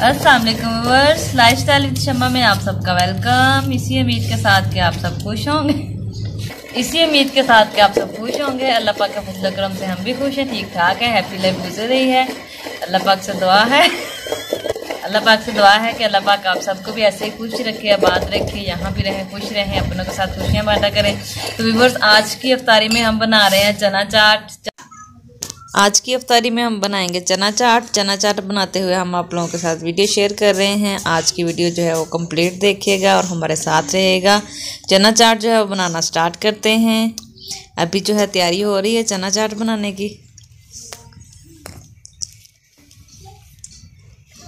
अस्सलाम वालेकुम viewers, lifestyle with शम्मा में आप सबका वेलकम। इसी उम्मीद के साथ कि आप सब खुश होंगे अल्लाह पाक के फजल करम से हम भी खुश हैं, ठीक ठाक है, हैप्पी लाइफ गुजर रही है। अल्लाह पाक से दुआ है कि अल्लाह पाक आप सबको भी ऐसे ही खुश रखे, आबाद रखे, यहाँ भी रहें, खुश रहें, अपनों के साथ खुशियाँ बांटा करें। तो व्यूअर्स, आज की इफ्तारी में हम बना रहे हैं चना चाट। आज की इफ्तारी में हम बनाएंगे चना चाट। चना चाट बनाते हुए हम आप लोगों के साथ वीडियो शेयर कर रहे हैं। आज की वीडियो जो है वो कंप्लीट देखिएगा और हमारे साथ रहेगा। चना चाट जो है वो बनाना स्टार्ट करते हैं। अभी जो है तैयारी हो रही है चना चाट बनाने की।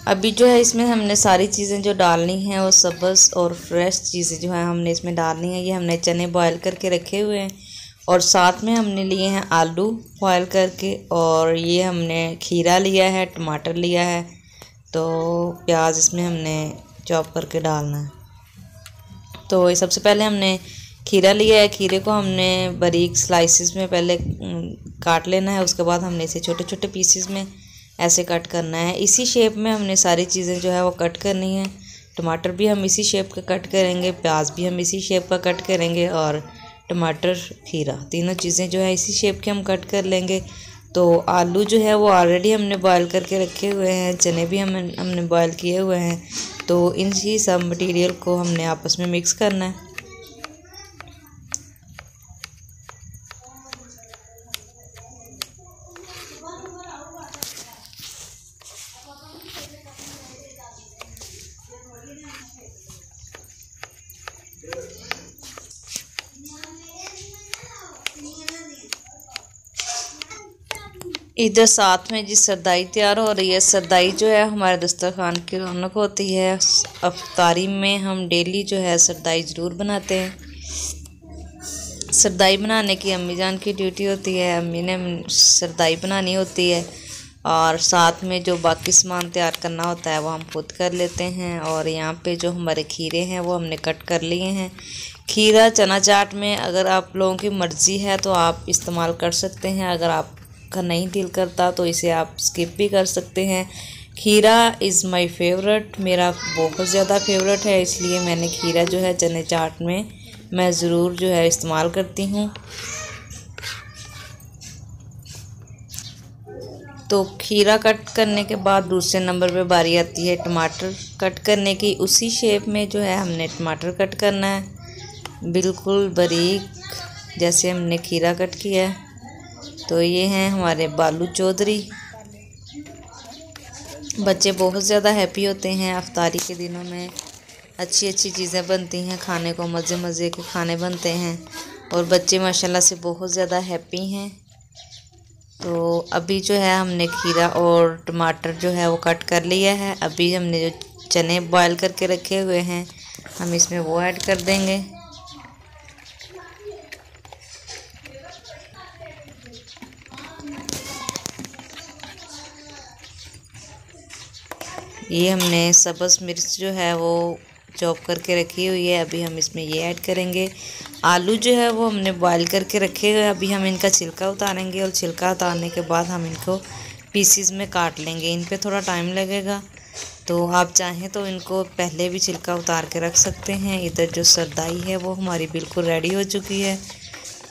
अभी जो है इसमें हमने सारी चीज़ें जो डालनी हैं वो सब्ज़ और फ्रेश चीज़ें जो है हमने इसमें डालनी है। ये हमने चने बॉयल करके रखे हुए हैं और साथ में हमने लिए हैं आलू बॉयल करके, और ये हमने खीरा लिया है, टमाटर लिया है, तो प्याज इसमें हमने चॉप करके डालना है। तो ये सबसे पहले हमने खीरा लिया है। खीरे को हमने बारीक स्लाइसिस में पहले काट लेना है। उसके बाद हमने इसे छोटे छोटे पीसेस में ऐसे कट करना है। इसी शेप में हमने सारी चीज़ें जो है वो कट करनी है। टमाटर भी हम इसी शेप का कट करेंगे, प्याज भी हम इसी शेप का कट करेंगे, और टमाटर खीरा तीनों चीज़ें जो है इसी शेप के हम कट कर लेंगे। तो आलू जो है वो ऑलरेडी हमने बॉयल करके रखे हुए हैं, चने भी हमने बॉयल किए हुए हैं। तो इन्हीं सब मटेरियल को हमने आपस में मिक्स करना है। इधर साथ में जी सरदाई तैयार हो रही है। सरदाई जो है हमारे दस्तरखान की रौनक होती है। इफ्तारी में हम डेली जो है सरदाई ज़रूर बनाते हैं। सरदाई बनाने की अम्मी जान की ड्यूटी होती है, अम्मी ने सरदाई बनानी होती है, और साथ में जो बाकी सामान तैयार करना होता है वो हम खुद कर लेते हैं। और यहाँ पे जो हमारे खीरे हैं वो हमने कट कर लिए हैं। खीरा चना चाट में अगर आप लोगों की मर्ज़ी है तो आप इस्तेमाल कर सकते हैं, अगर आप का नहीं दिल करता तो इसे आप स्किप भी कर सकते हैं। खीरा इज़ माय फेवरेट, मेरा बहुत ज़्यादा फेवरेट है, इसलिए मैंने खीरा जो है चने चाट में मैं ज़रूर जो है इस्तेमाल करती हूँ। तो खीरा कट करने के बाद दूसरे नंबर पे बारी आती है टमाटर कट करने की। उसी शेप में जो है हमने टमाटर कट करना है, बिल्कुल बारीक जैसे हमने खीरा कट किया है। तो ये हैं हमारे बालू चौधरी। बच्चे बहुत ज़्यादा हैप्पी होते हैं इफ्तारी के दिनों में। अच्छी अच्छी चीज़ें बनती हैं, खाने को मज़े मज़े के खाने बनते हैं, और बच्चे माशाल्लाह से बहुत ज़्यादा हैप्पी हैं। तो अभी जो है हमने खीरा और टमाटर जो है वो कट कर लिया है। अभी हमने जो चने बॉयल करके रखे हुए हैं हम इसमें वो ऐड कर देंगे। ये हमने सब्ज़ मिर्च जो है वो चॉप करके रखी हुई है, अभी हम इसमें ये ऐड करेंगे। आलू जो है वो हमने बॉयल करके रखे हुए हैं, अभी हम इनका छिलका उतारेंगे, और छिलका उतारने के बाद हम इनको पीसीज में काट लेंगे। इन पे थोड़ा टाइम लगेगा, तो आप चाहें तो इनको पहले भी छिलका उतार के रख सकते हैं। इधर जो सरदाई है वो हमारी बिल्कुल रेडी हो चुकी है।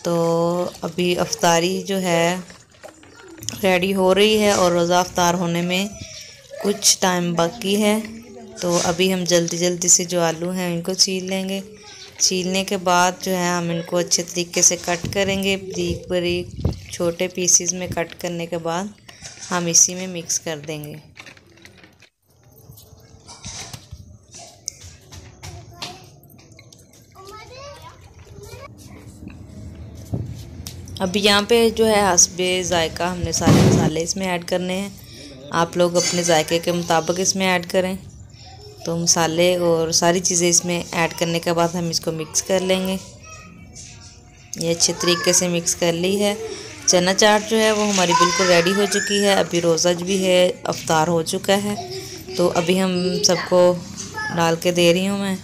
तो अभी इफ्तारी जो है रेडी हो रही है, और रोज़ा इफ्तार होने में कुछ टाइम बाकी है। तो अभी हम जल्दी जल्दी से जो आलू हैं इनको छील लेंगे। छीलने के बाद जो है हम इनको अच्छे तरीके से कट करेंगे, बारीक बारीक छोटे पीसेस में कट करने के बाद हम इसी में मिक्स कर देंगे। अभी यहाँ पे जो है हस्बे ज़ायका हमने सारे मसाले इसमें ऐड करने हैं। आप लोग अपने जायके के मुताबिक इसमें ऐड करें। तो मसाले और सारी चीज़ें इसमें ऐड करने के बाद हम इसको मिक्स कर लेंगे। ये अच्छे तरीके से मिक्स कर ली है। चना चाट जो है वो हमारी बिल्कुल रेडी हो चुकी है। अभी रोज़ा भी है, इफ्तार हो चुका है, तो अभी हम सबको डाल के दे रही हूँ मैं।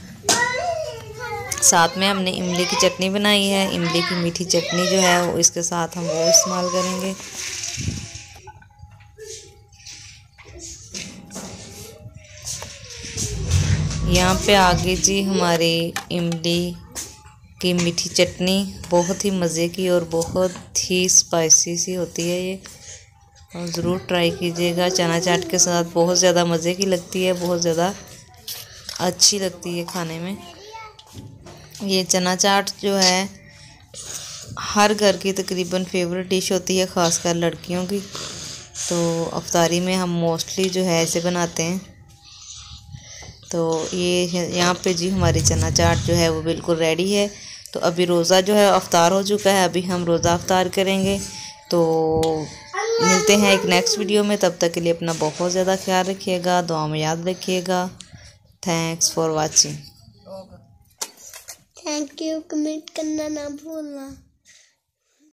साथ में हमने इमली की चटनी बनाई है, इमली की मीठी चटनी जो है वो इसके साथ हम वो इस्तेमाल करेंगे। यहाँ पे आगे जी हमारी इमली की मीठी चटनी, बहुत ही मज़े की और बहुत ही स्पाइसी सी होती है ये, और ज़रूर ट्राई कीजिएगा। चना चाट के साथ बहुत ज़्यादा मज़े की लगती है, बहुत ज़्यादा अच्छी लगती है खाने में। ये चना चाट जो है हर घर की तकरीबन फेवरेट डिश होती है, ख़ासकर लड़कियों की। तो अफ्तारी में हम मोस्टली जो है ऐसे बनाते हैं। तो ये यहाँ पे जी हमारी चना चाट जो है वो बिल्कुल रेडी है। तो अभी रोज़ा जो है अफ्तार हो चुका है, अभी हम रोज़ा अफ्तार करेंगे। तो मिलते हैं एक नेक्स्ट वीडियो में, तब तक के लिए अपना बहुत ज़्यादा ख्याल रखिएगा, दुआ में याद रखिएगा। Thanks for watching. Thank you, comment करना ना भूलना।